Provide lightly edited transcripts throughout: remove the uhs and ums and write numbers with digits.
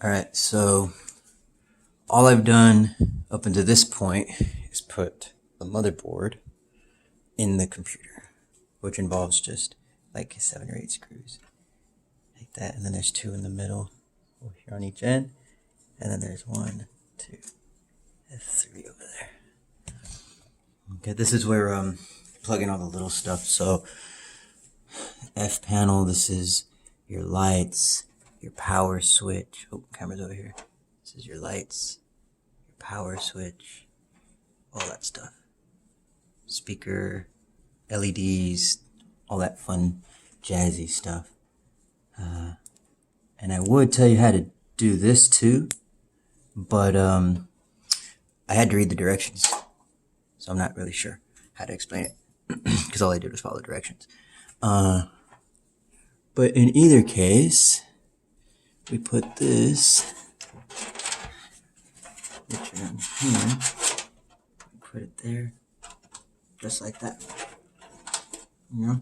Alright, so all I've done up until this point is put the motherboard in the computer, which involves just like 7 or 8 screws like that, and then there's 2 in the middle over here on each end, and then there's 1, 2, and 3 over there. Okay, this is where plug in all the little stuff. So F panel, this is your lights, your power switch. Oh, camera's over here. This is your lights, your power switch, all that stuff. Speaker, LEDs, all that fun jazzy stuff. And I would tell you how to do this too, but I had to read the directions, so I'm not really sure how to explain it because all I did was follow directions. But in either case, we put this picture in here, put it there, just like that, you know?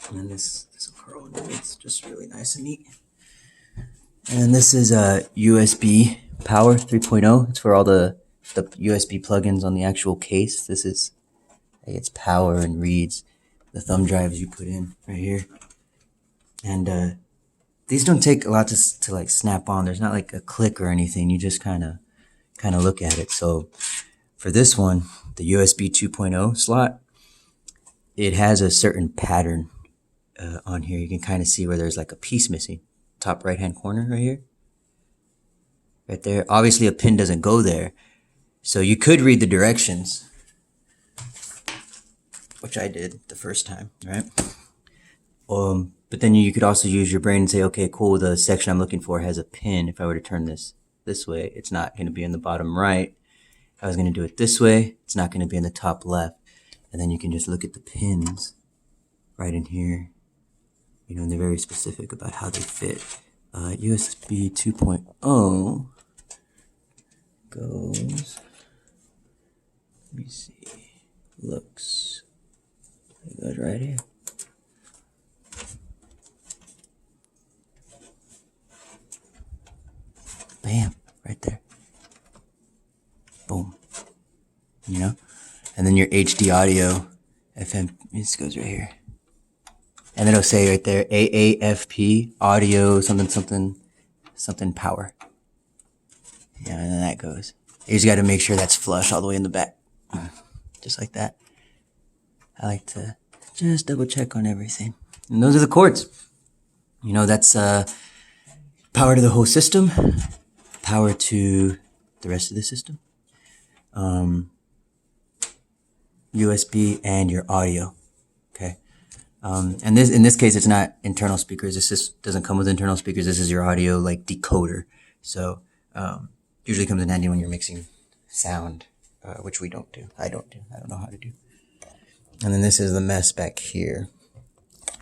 And then this will curl into it. It's just really nice and neat. And this is a USB power 3.0. It's for all the USB plugins on the actual case. This is, it's power and reads the thumb drives you put in right here. And these don't take a lot to like snap on. There's not like a click or anything. You just kind of look at it. So for this one, the USB 2.0 slot, it has a certain pattern on here. You can kind of see where there's like a piece missing. Top right hand corner right here. Right there. Obviously a pin doesn't go there. So you could read the directions, which I did the first time, right? But then you could also use your brain and say, okay, cool, the section I'm looking for has a pin. If I were to turn this way, it's not going to be in the bottom right. If I was going to do it this way, it's not going to be in the top left. And then you can just look at the pins right in here. You know, and they're very specific about how they fit. USB 2.0 goes, let me see, looks, it goes right here. Bam, right there. Boom. You know? And then your HD audio, FM, this goes right here. And then it'll say right there, AAFP, audio, something power. Yeah, and then that goes. You just got to make sure that's flush all the way in the back. Just like that. I like to just double check on everything. And those are the cords. You know, that's power to the whole system, power to the rest of the system, USB, and your audio. Okay. And in this case, it's not internal speakers. This just doesn't come with internal speakers. This is your audio like decoder. So, usually comes in handy when you're mixing sound, which we don't do. I don't know how to do. And then this is the mess back here.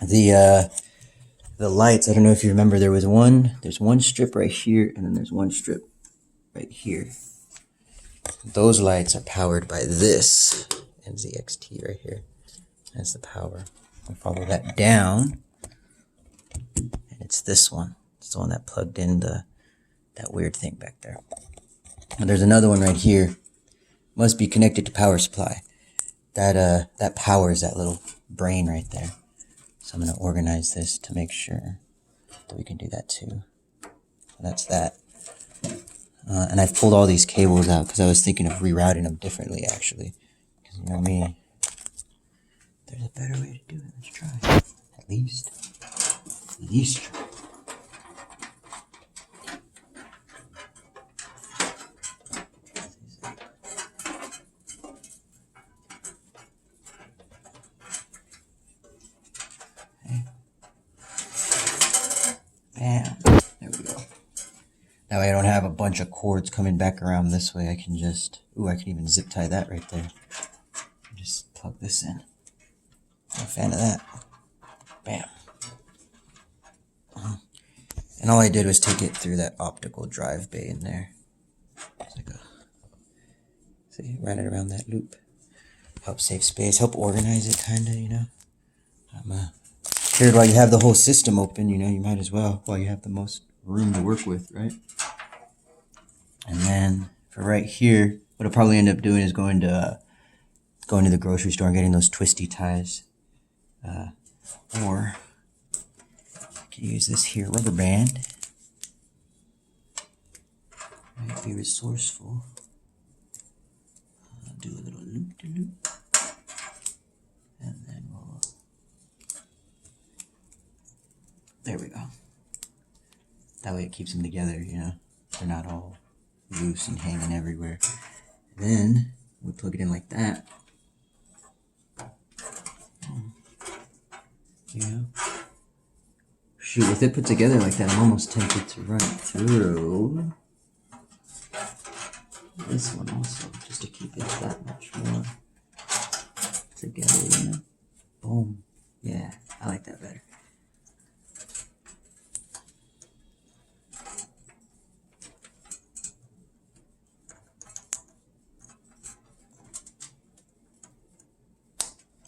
The lights, I don't know if you remember, there's one strip right here, and then there's one strip right here. Those lights are powered by this NZXT right here. That's the power. I follow that down, and it's this one. It's the one that plugged in that weird thing back there. And there's another one right here. Must be connected to power supply. That powers that little brain right there. So I'm going to organize this to make sure that we can do that too. So that's that. And I've pulled all these cables out because I was thinking of rerouting them differently actually. Because you know me. There's a better way to do it. Let's try. At least try. Okay. Bam. There we go. That way I don't have a bunch of cords coming back around this way. I can just, I can even zip tie that right there. Just plug this in. I'm a fan of that. Bam. And all I did was take it through that optical drive bay in there. It's like see, ran it around that loop. Help save space, help organize it kinda, you know. Figured while you have the whole system open, you know, you might as well, while you have the most room to work with, right? And then for right here, what I'll probably end up doing is going to the grocery store and getting those twisty ties. Or I can use this here rubber band. Might be resourceful. I'll do a little loop-de-loop. And then we'll... There we go. That way it keeps them together, you know. They're not all loose and hanging everywhere. Then we plug it in like that. Yeah. Shoot, with it put together like that, I'm almost tempted to run it through this one also, just to keep it that much more together, you know? Boom. Yeah, I like that better.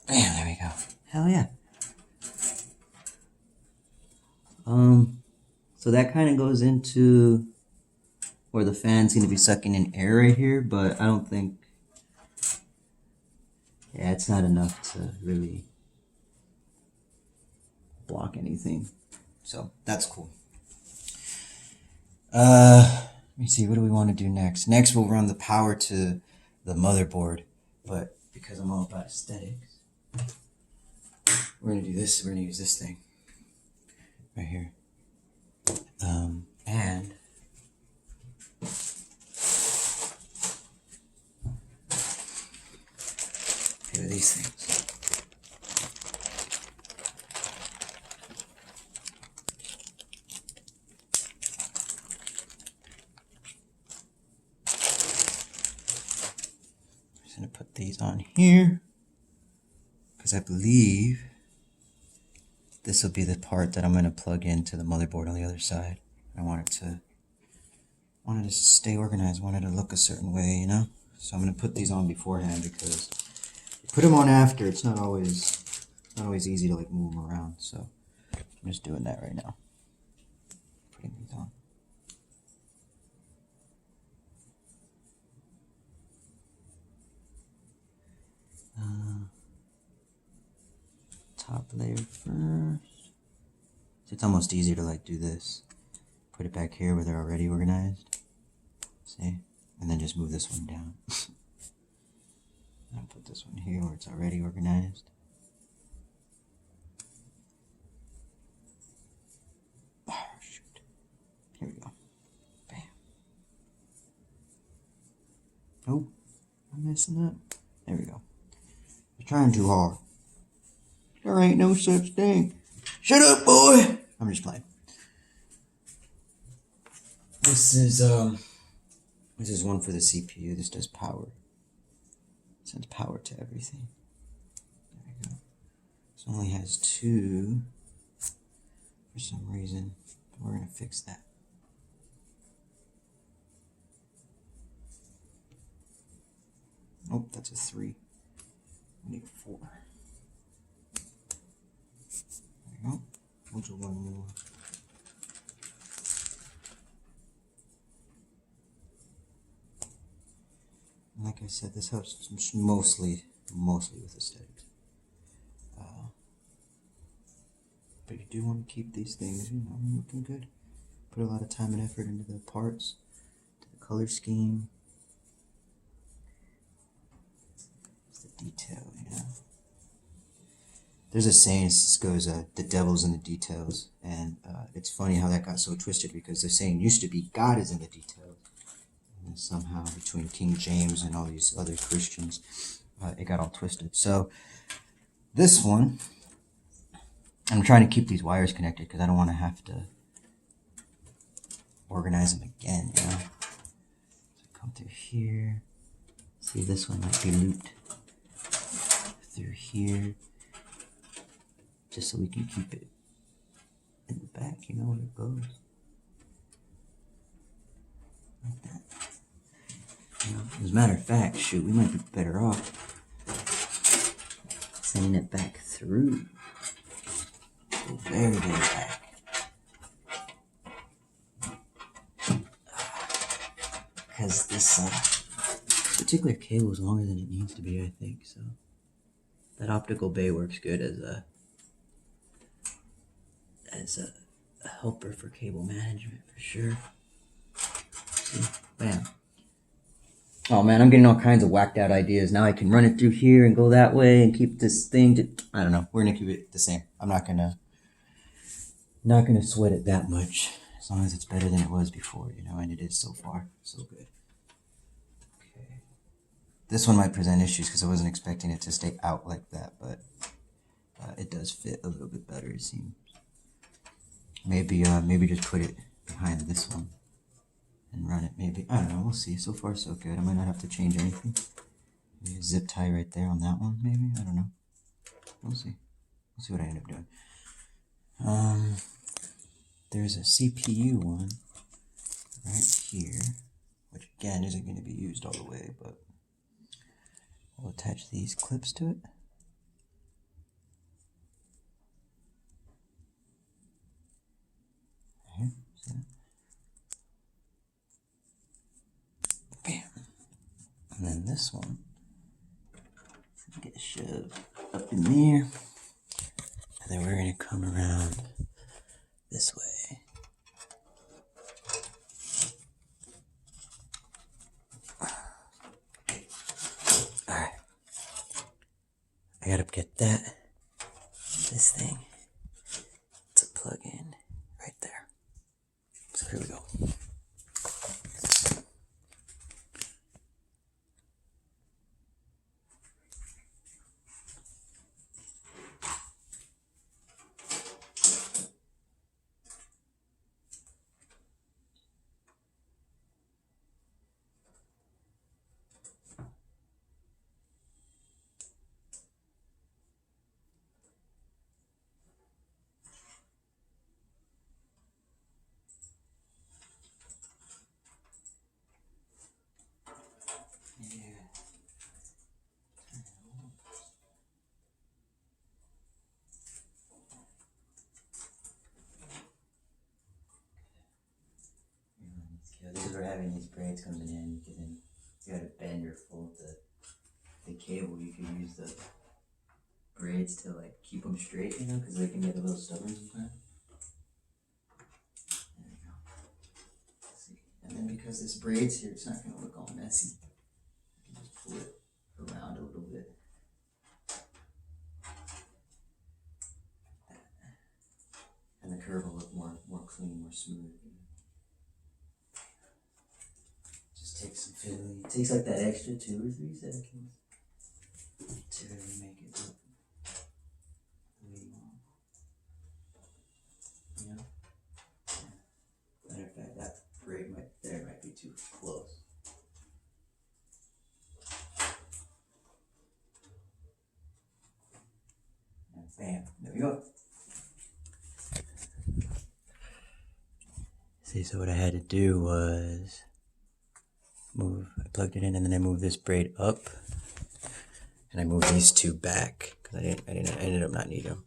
Bam, there we go. Hell yeah. So that kind of goes into where the fans seem to be sucking in air right here, but I don't think, yeah, it's not enough to really block anything. So that's cool. Let me see, what do we want to do next? Next we'll run the power to the motherboard, but because I'm all about aesthetics, we're gonna do this. We're gonna use this thing right here, and here are these things. I'm just gonna put these on here because I believe this will be the part that I'm going to plug into the motherboard on the other side. I want it to stay organized, want it to look a certain way, you know? So I'm going to put these on beforehand because you put them on after, it's not always easy to like move them around. So I'm just doing that right now. Putting these on. Top layer first. So it's almost easier to like do this. Put it back here where they're already organized. See? And then just move this one down. And put this one here where it's already organized. Oh, shoot. Here we go. Bam. Oh, I'm messing up. There we go. You're trying too hard. There ain't no such thing. Shut up, boy! I'm just playing. This is one for the CPU. This does power. It sends power to everything. There we go. This only has 2 for some reason. But we're gonna fix that. Oh, that's a 3. We need 4. There we go. We'll do one more. And like I said, this helps mostly with aesthetics. But you do want to keep these things, you know, looking good. Put a lot of time and effort into the parts, to the color scheme. It's the detail, you know. There's a saying that goes, the devil's in the details, and it's funny how that got so twisted because the saying used to be God is in the details, and somehow between King James and all these other Christians, it got all twisted. So this one, I'm trying to keep these wires connected because I don't want to have to organize them again, you know. So come through here. See, this one might be looped through here. Just so we can keep it in the back, you know, where it goes. Like that. You know, as a matter of fact, shoot, we might be better off sending it back through. So very, very back. because this particular cable is longer than it needs to be, I think. So that optical bay works good as a helper for cable management for sure. See? Bam. Oh man, I'm getting all kinds of whacked out ideas. Now I can run it through here and go that way and keep this thing to, I don't know. We're gonna keep it the same. I'm not gonna sweat it that much, as long as it's better than it was before, you know, and it is so far. So good. Okay. This one might present issues because I wasn't expecting it to stay out like that, but it does fit a little bit better, it seems. Maybe just put it behind this one and run it, maybe. I don't know, we'll see. So far so good. I might not have to change anything. Maybe a zip tie right there on that one, maybe. I don't know. We'll see. We'll see what I end up doing. There's a CPU one right here, which again isn't going to be used all the way, but we'll attach these clips to it. Here, see that? Bam. And then this one get shoved up in there, and then we're going to come around this way. Alright. I gotta get this thing to plug in right there. So here we go. This is where having these braids comes in handy, because then you gotta bend or fold the cable. You can use the braids to like keep them straight, you know, because they can get a little stubborn sometimes. There we go. Let's see. And then because this braid's here, it's not gonna look all messy. You can just pull it around a little bit. And the curve will look more clean, more smooth. Takes some fiddling. It takes like that extra 2 or 3 seconds to really make it look the way you want. You know? Matter of fact, that braid might be too close. And bam, there we go. See, so what I had to do was I plugged it in, and then I moved this braid up, and I moved these 2 back because I ended up not needing them.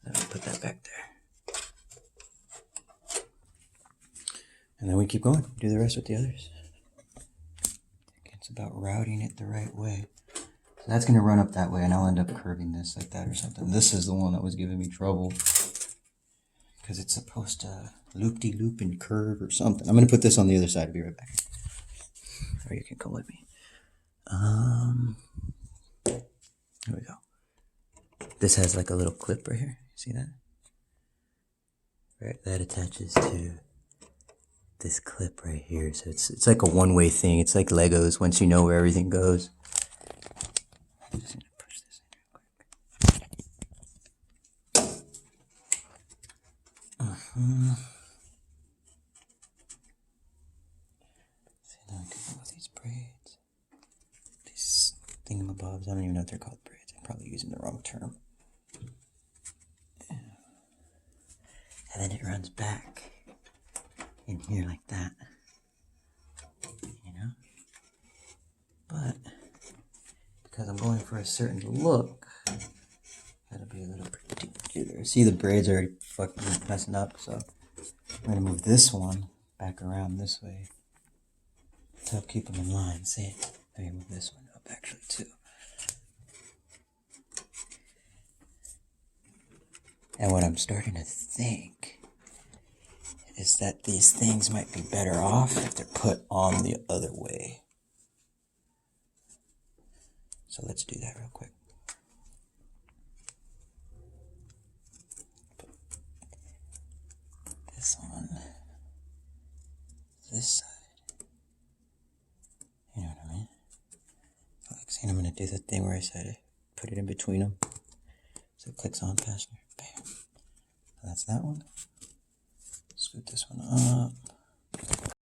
I'm gonna put that back there, and then we keep going. Do the rest with the others. It's about routing it the right way. So that's gonna run up that way, and I'll end up curving this like that or something. This is the one that was giving me trouble because it's supposed to loop-de-loop and curve or something. I'm gonna put this on the other side. I'll be right back. Or you can come with me. Here we go. This has like a little clip right here. See that? Right, that attaches to this clip right here. So it's like a one-way thing. It's like Legos. Once you know where everything goes. I'm just gonna push this in real quick. Braids. These thingamabobs, I don't even know if they're called braids. I'm probably using the wrong term. And then it runs back in here like that. You know? But because I'm going for a certain look, gotta be a little particular. See, the braids are already fucking messing up, so I'm gonna move this one back around this way. to help keep them in line. See, let me move this one up actually too. And what I'm starting to think is that these things might be better off if they're put on the other way. So let's do that real quick. Put this on this side. You know what I mean? Like, see, I'm going to do the thing where I said put it in between them so it clicks on faster. Bam. So that's that one. Scoot this one up.